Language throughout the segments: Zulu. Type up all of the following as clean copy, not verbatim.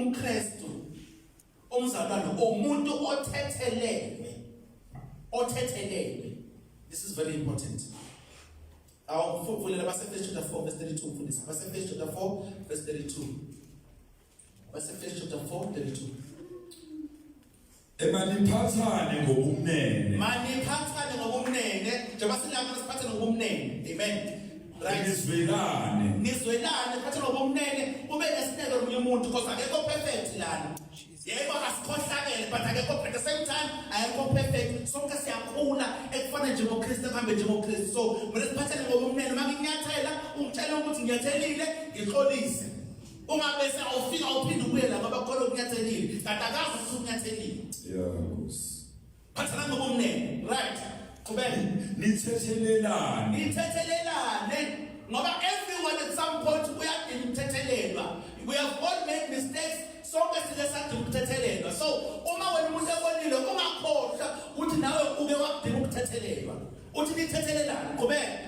umKristu umzalwane umuntu othethelelwe. This is very important. Our fulela base chapter 4 verse 32 mfundisi. Base chapter 4 verse 32. Base chapter 4 32. Maniphathane ngobumnene. Maniphathane ngobumnene. Njengoba silapha siphathane ngobumnene. Amen. Right. Nizwelane phathana ngobumnene ube nesineke nomunye umuntu because akekho perfect lana. Yebo asikhohlakele but akekho at the same time ayekho perfect. Sonke siyakhula ekufana nje ngoKristu kuhambe nje ngoKristu. So manje siphathane ngobumnene makinyathela ungitshela ukuthi ngiyathelile ngixolise. Ungabe sewufika uphinde ubuye la ngoba khona ukunyathelile. Kanti akazi ukuthi unyathelile. Yeah, Nkosi. Phathana ngobumnene. Right. Nithethelelane ngoba everyone at some point uyadinithethelelwa. We have all made mistakes. Sonke sike sadinithethelelwa. So uma wena umuntu ebonile ungakhohlwa uthi nawe uke wadinga ukuthethelelwa. Uthi nithethelelane qhubeka.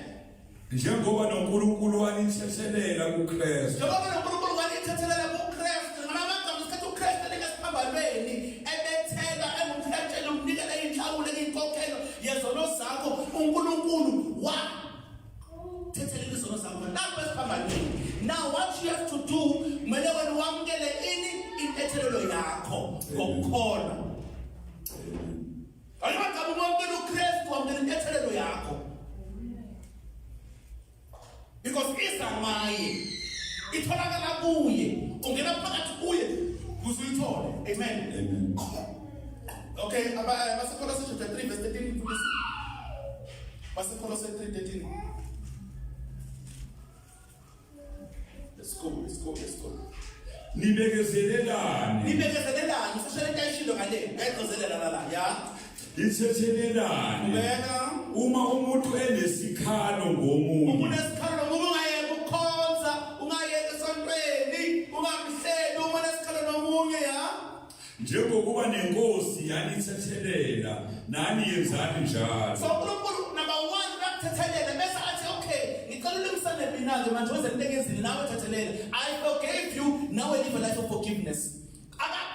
Njengoba noNkulunkulu wanithethelela kuKristu. Njengoba noNkulunkulu wanithethelela kuKristu. Ngamagama isikhathi uKristu lekasiphambalweni ebethela engumhlatshelo umnikela inhlawulo inkokhelo yezono zakho uNkulunkulu wathethelela izono zakho lapho esiphambalweni. Now what you have to do kumele wena wamukele intethelelo yakho ngokukholwa. Ayimagama umamukela uKristu wamukela intethelelo yakho. Because isamaye itholakala kuye ungena phakathi kuye uzuyithole. Amen. Amen. Okay, basekola chapter 3 verse 13 please. Basekola 3:13. Let's go. Nibekezelelane sishele tayishilo ngale ayigqizelela la ya. Nithethelelane. Uma umuntu enesikhalo ngomunye. Umuntu esikhalo ngomunye ungayeke ukukhonza, ungayeke esontweni, ungamhleli uma nesikhalo nomunye ya. Njengokuba nenkosi yanithethelela nani yenzani njalo. So uNkulunkulu number 1 uyakuthethelela bese athi okay ngicela ulimsane mina manje wenze into ezini nawe thethelela. I forgave you, now live a life of forgiveness.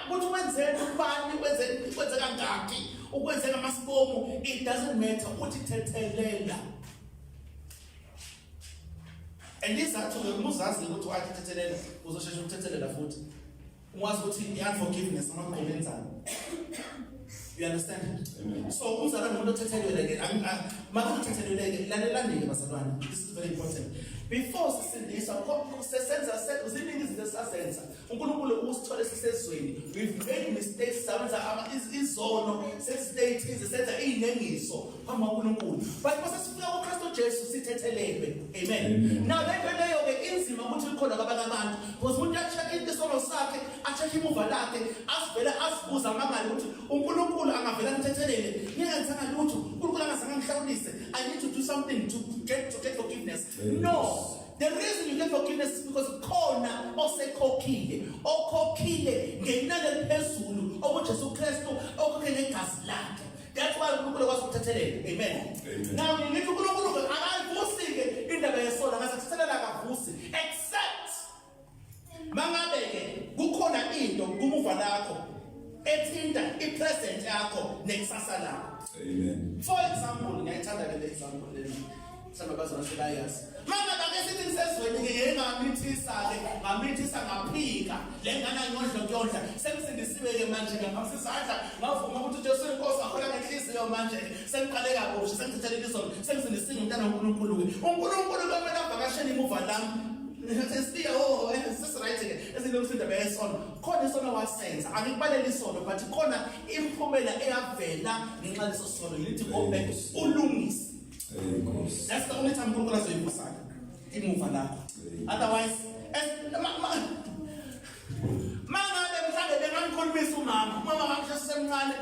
Ukuthi wenzeni ubani wenze kangaki ukwenza amasibomo it doesn't matter uthi thethelela. And this actually umuzazi ukuthi wathi thethelela uzosheshe ukuthethelela futhi. Ungazi ukuthi i-unforgiveness amaqobenzana. You understand? Amen. So umzalwane umuntu othetheleleke makuthetheleleke lalelani bazalwane. This is very important. Before sisindiswa sesenza ziningi izinto esazenza. uNkulunkulu usithole sisezweni. We've made mistakes sabenza izono sestate senza inengiso phambi kaNkulunkulu. But masifika kuKristu Jesu sithethelelwe. Amen. Now lento leyo ke inzima ukuthi ikhona kwabanye abantu. Because umuntu acheck isono sakhe, acheck imuva lakhe, asivela asibuza amangalo ukuthi uNkulunkulu angavela ngithethelele. Ngiyenzanga lutho, uNkulunkulu angazange ngihlawulise. I need to do something to get forgiveness. No. The reason you get forgiveness is because khona okhokhile ngenani eliphezulu okuJesu Kristu okhokhe negazi lakhe. That's why uNkulunkulu wakwazi ukuthethelela. Amen. Now ngithi uNkulunkulu akayivusike indaba yesono ngasathethelela akavusi except mangabe ke kukhona into kumuva lakho ethinta ipresent yakho nekusasa lakho. Amen. For example, ngiyayithanda le example lena. Sababazana sebayas. Mama ngakesithi sesizweni ke ngamithisa ngaphika. Lengana ngondlo kuyondla. Sekusindisiwe ke manje ngamsizadla ngavuma ukuthi uJesu inkosi akhola ngenhliziyo manje. Sengiqale kabusha sengithethelele izono. Sengisindisile umntana kaNkulunkulu ke. uNkulunkulu kumele avakashele imuva lami. Sesiya this right again. Esilomsinda beyesono. Khona isono wasenza. Angikubaleli isono but khona imphumela eyavela ngenxa leso sono. Lithi go back ulungise. That's the only time uNkulunkulu azoyivusa imuva lakho. Otherwise mangabe mhlambe bengamkhulumisa umama wakusemncane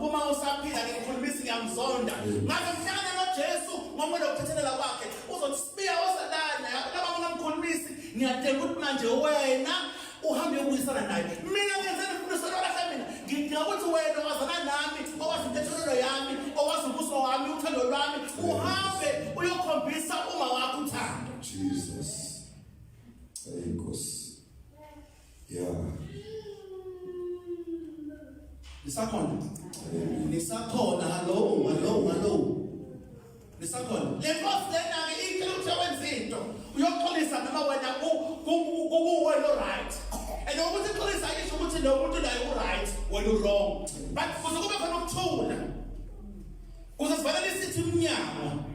uma usaphila ngikhulumisa ngiyamzonda ngabe mhlangane noJesu ngomoya wokuthethelela kwakhe uzosibiya osalana laba ngamkhulumisi ngiyadinga ukuthi manje wena uhambe ukuyisana naye mina ngenzeni mfundisi lokho mina ngikuthi wena wazana nami owazi intethelelo yami owazi ubuso wami uthando lwami uhambe uyokhombisa uma wakho uthando. Jesus. Ayikos. Yeah. Nisakhona. Nisakhona, hello. Nisakhona. Le Nkosi lena ke icela ukuthi wenze into. Uyoxolisa noma wena kuwena right. And ukuthi ixolisa isho ukuthi lo muntu naye right, wena wrong. But kuze kube khona ukuthula. Kuze sivalele isithi umnyango.